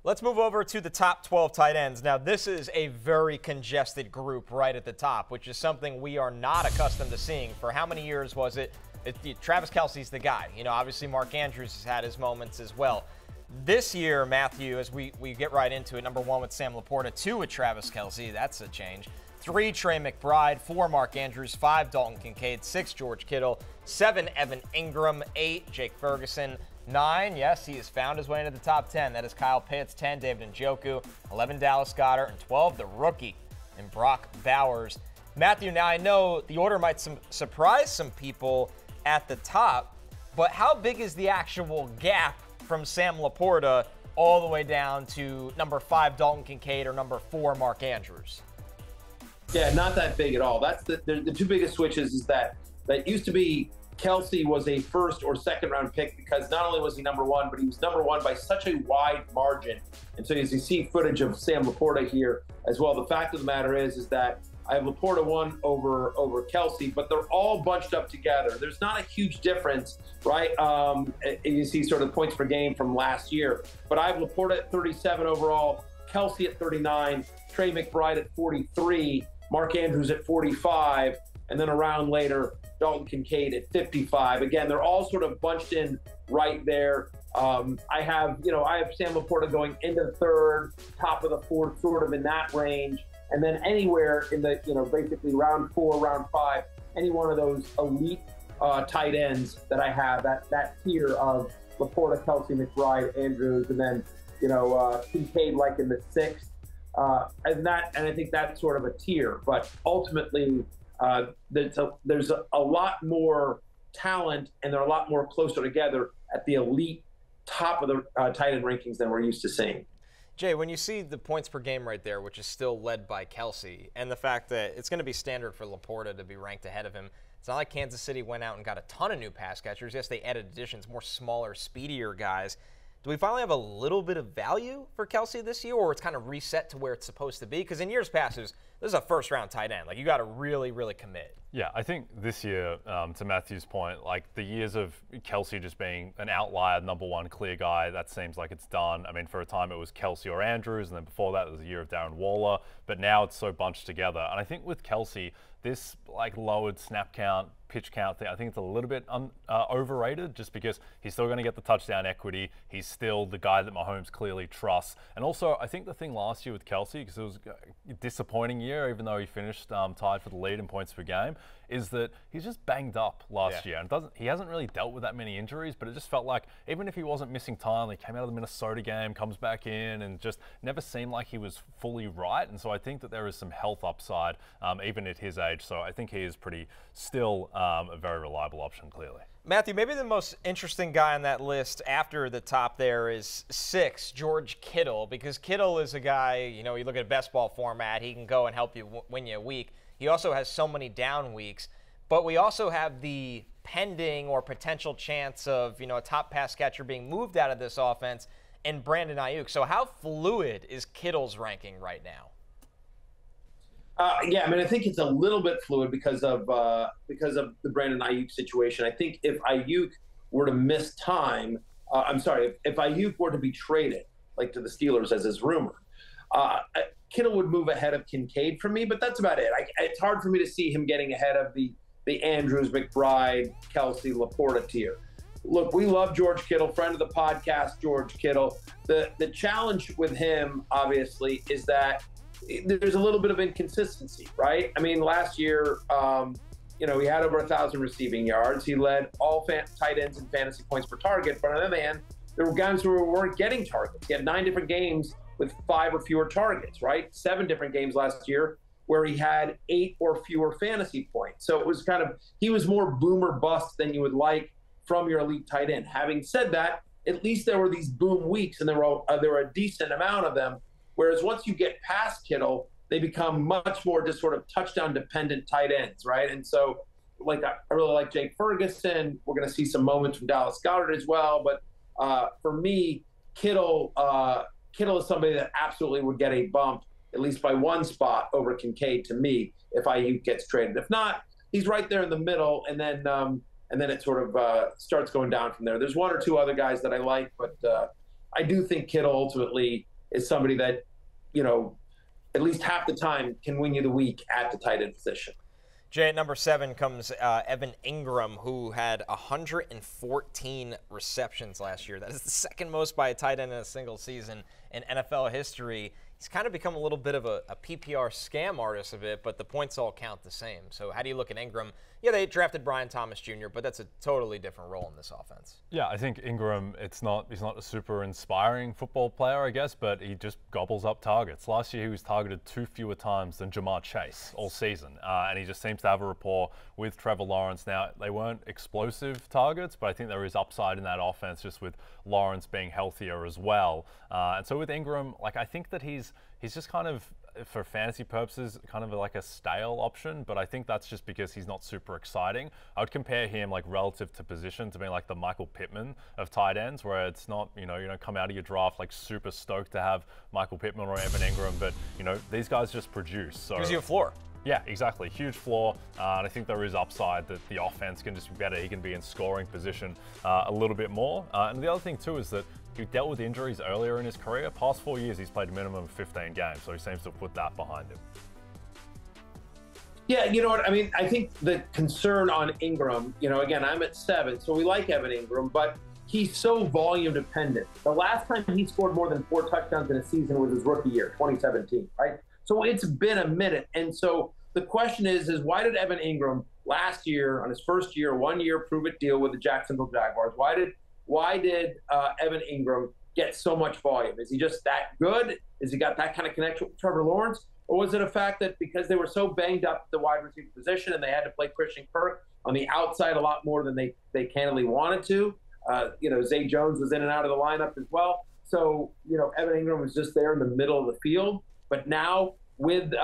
Let's move over to the top 12 tight ends. Now, this is a very congested group right at the top, which is something we are not accustomed to seeing. For how many years was it? Travis Kelce's the guy. You know, obviously Mark Andrews has had his moments as well. This year, Matthew, as we get right into it, number 1 with Sam Laporta, 2 with Travis Kelce. That's a change. 3, Trey McBride. 4, Mark Andrews. 5, Dalton Kincaid. 6, George Kittle. 7, Evan Ingram. 8, Jake Ferguson. 9, yes, he has found his way into the top 10. That is Kyle Pitts. 10, David Njoku. 11, Dallas Goedert. And 12, the rookie, and Brock Bowers. Matthew, now I know the order might surprise some people at the top, but how big is the actual gap from Sam Laporta all the way down to number 5, Dalton Kincaid, or number 4, Mark Andrews? Yeah, not that big at all. That's the 2 biggest switches is that used to be Kelce was a first or second round pick because not only was he number 1, but he was number 1 by such a wide margin. And so as you see footage of Sam Laporta here as well, the fact of the matter is that I have Laporta 1 over Kelce, but they're all bunched up together. There's not a huge difference, right? You see sort of points per game from last year, but I have Laporta at 37 overall, Kelce at 39, Trey McBride at 43, Mark Andrews at 45, and then a round later, Dalton Kincaid at 55. Again, they're all sort of bunched in right there. I have Sam Laporta going into the 3rd, top of the 4th, sort of in that range. And then anywhere in the, basically round 4, round 5, any one of those elite tight ends that I have, that tier of Laporta, Kelce, McBride, Andrews, and then, Kincaid like in the 6th. And I think that's sort of a tier. But ultimately, there's a lot more talent, and they're a lot more closer together at the elite top of the tight end rankings than we're used to seeing. Jay, when you see the points per game right there, which is still led by Kelce, and the fact that it's going to be standard for Laporta to be ranked ahead of him, it's not like Kansas City went out and got a ton of new pass catchers. Yes, they added additions, more smaller, speedier guys. Do we finally have a little bit of value for Kelce this year, or it's kind of reset to where it's supposed to be? Because in years past, this is a first-round tight end. Like, you got to really, really commit. Yeah, I think this year, to Matthew's point, like the years of Kelce just being an outlier, number 1 clear guy, that seems like it's done. I mean, for a time it was Kelce or Andrews, and then before that it was a year of Darren Waller, but now it's so bunched together. And I think with Kelce, this like lowered snap count, pitch count thing, I think it's a little bit overrated just because he's still going to get the touchdown equity. He's still the guy that Mahomes clearly trusts. And also, I think the thing last year with Kelce, because it was a disappointing year, even though he finished tied for the lead in points per game, is that he's just banged up last year. And he hasn't really dealt with that many injuries, but it just felt like even if he wasn't missing time, he came out of the Minnesota game, comes back in, and just never seemed like he was fully right. And so I think that there is some health upside, even at his age. So I think he is still a very reliable option, clearly. Matthew, maybe the most interesting guy on that list after the top there is 6, George Kittle, because Kittle is a guy, you look at best ball format, he can go and help you win you a week. He also has so many down weeks, but we also have the pending or potential chance of, a top pass catcher being moved out of this offense and Brandon Ayuk. So how fluid is Kittle's ranking right now? Yeah, I mean, I think it's a little bit fluid because of the Brandon Ayuk situation. I think if Ayuk were to miss time, if Ayuk were to be traded, like to the Steelers as is rumored, Kittle would move ahead of Kincaid for me, but that's about it. It's hard for me to see him getting ahead of the Andrews, McBride, Kelce, Laporta tier. Look, we love George Kittle, friend of the podcast, George Kittle. The challenge with him, obviously, is that there's a little bit of inconsistency, right? I mean, last year, he had over 1,000 receiving yards. He led all tight ends in fantasy points per target. But on the other hand, there were guys who weren't getting targets. He had 9 different games with 5 or fewer targets, right? 7 different games last year where he had 8 or fewer fantasy points. So it was he was more boom or bust than you would like from your elite tight end. Having said that, at least there were these boom weeks, and there were a decent amount of them. Whereas once you get past Kittle, they become much more just sort of touchdown-dependent tight ends, right? And so, I really like Jake Ferguson. We're going to see some moments from Dallas Goedert as well. But for me, Kittle is somebody that absolutely would get a bump, at least by 1 spot over Kincaid to me, if Ayuk gets traded. If not, he's right there in the middle, and then it sort of starts going down from there. There's 1 or 2 other guys that I like, but I do think Kittle ultimately is somebody that, at least half the time can win you the week at the tight end position. Jay, at number 7 comes Evan Ingram, who had 114 receptions last year. That is the second most by a tight end in a single season in NFL history. He's kind of become a little bit of a PPR scam artist a bit, but the points all count the same. So how do you look at Ingram? Yeah, they drafted Brian Thomas Jr., but that's a totally different role in this offense. Yeah, I think Ingram, he's not a super inspiring football player, I guess, but he just gobbles up targets. Last year, he was targeted 2 fewer times than Jamar Chase all season, and he just seems to have a rapport with Trevor Lawrence. Now, they weren't explosive targets, but I think there is upside in that offense just with Lawrence being healthier as well. And so with Ingram, I think that he's just kind of, for fantasy purposes, kind of like a stale option, but I think that's just because he's not super exciting. I would compare him relative to position to being like the Michael Pittman of tight ends, where it's not, you don't come out of your draft super stoked to have Michael Pittman or Evan Ingram, but these guys just produce. So gives you a floor. Yeah, exactly. Huge floor, and I think there is upside that the offense can just be better. He can be in scoring position a little bit more. And the other thing too is that he dealt with injuries earlier in his career. Past 4 years, he's played a minimum of 15 games, so he seems to have put that behind him. Yeah, you know what? I mean, I think the concern on Ingram, again, I'm at 7, so we like Evan Ingram, but he's so volume dependent. The last time he scored more than 4 touchdowns in a season was his rookie year, 2017, right? So it's been a minute. And so the question is why did Evan Ingram last year, on his first year, 1-year prove-it deal with the Jacksonville Jaguars, why did Evan Ingram get so much volume? Is he just that good? Has he got that kind of connection with Trevor Lawrence? Or was it a fact that because they were so banged up at the wide receiver position and they had to play Christian Kirk on the outside a lot more than they candidly wanted to? Zay Jones was in and out of the lineup as well. So, Evan Ingram was just there in the middle of the field. But now with they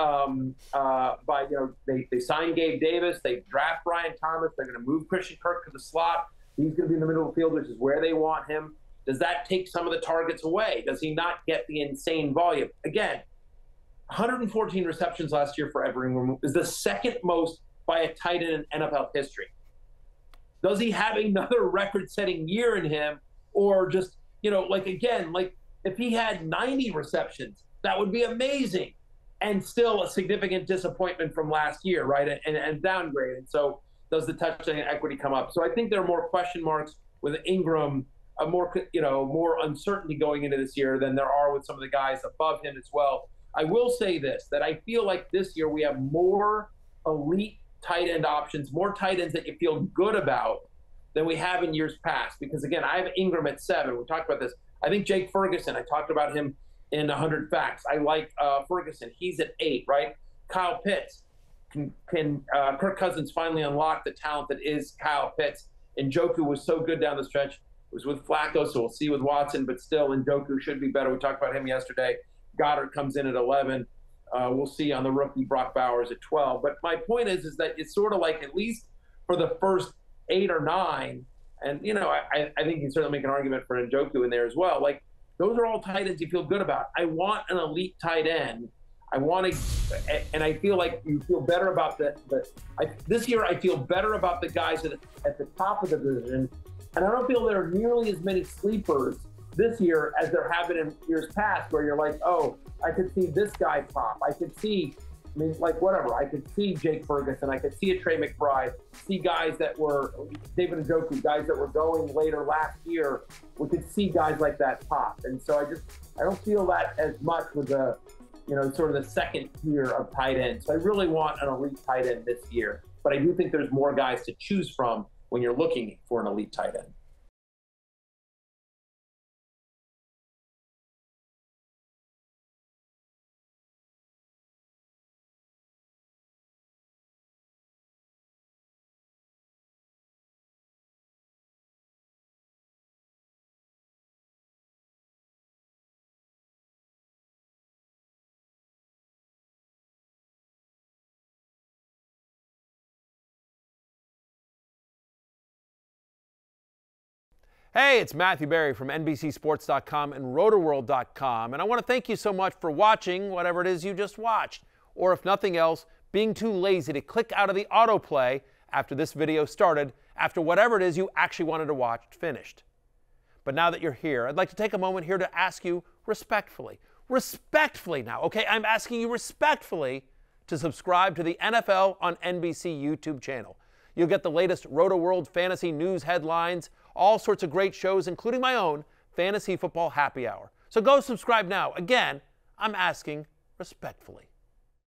signed Gabe Davis, they draft Brian Thomas, they're going to move Christian Kirk to the slot. He's going to be in the middle of the field, which is where they want him. Does that take some of the targets away? Does he not get the insane volume? Again, 114 receptions last year for Evan Ingram is the second most by a tight end in NFL history. Does he have another record-setting year in him? Or just, if he had 90 receptions, that would be amazing. And still a significant disappointment from last year, right? And downgrade. And so does the touchdown equity come up? So I think there are more question marks with Ingram, more uncertainty going into this year than there are with some of the guys above him as well. I will say this, that I feel like this year we have more elite tight end options, more tight ends that you feel good about than we have in years past. Because again, I have Ingram at 7. We talked about this. I think Jake Ferguson, I talked about him in 100 Facts. I like Ferguson. He's at 8, right? Kyle Pitts. Can Kirk Cousins finally unlock the talent that is Kyle Pitts? Njoku was so good down the stretch. It was with Flacco, so we'll see with Watson, but still Njoku should be better. We talked about him yesterday. Goddard comes in at 11. We'll see on the rookie Brock Bowers at 12. But my point is that it's sort of like, at least for the first 8 or 9, and I think you can certainly make an argument for Njoku in there as well. Those are all tight ends you feel good about. I want an elite tight end. And I feel like you feel better about this year. I feel better about the guys at the top of the division, and I don't feel there are nearly as many sleepers this year as there have been in years past, where you're like, oh, I could see this guy pop. I could see, I could see Jake Ferguson. I could see a Trey McBride. See guys that were David Njoku, guys that were going later last year. We could see guys like that pop, and so I don't feel that as much with the sort of the second tier of tight ends. So I really want an elite tight end this year, but I do think there's more guys to choose from when you're looking for an elite tight end. Hey, it's Matthew Berry from NBCSports.com and RotorWorld.com, and I want to thank you so much for watching whatever it is you just watched, or if nothing else, being too lazy to click out of the autoplay after this video started, after whatever it is you actually wanted to watch finished. But now that you're here, I'd like to take a moment here to ask you respectfully, respectfully now, okay? I'm asking you respectfully to subscribe to the NFL on NBC YouTube channel. You'll get the latest Roto-World fantasy news headlines, all sorts of great shows, including my own Fantasy Football Happy Hour. So go subscribe now. Again, I'm asking respectfully.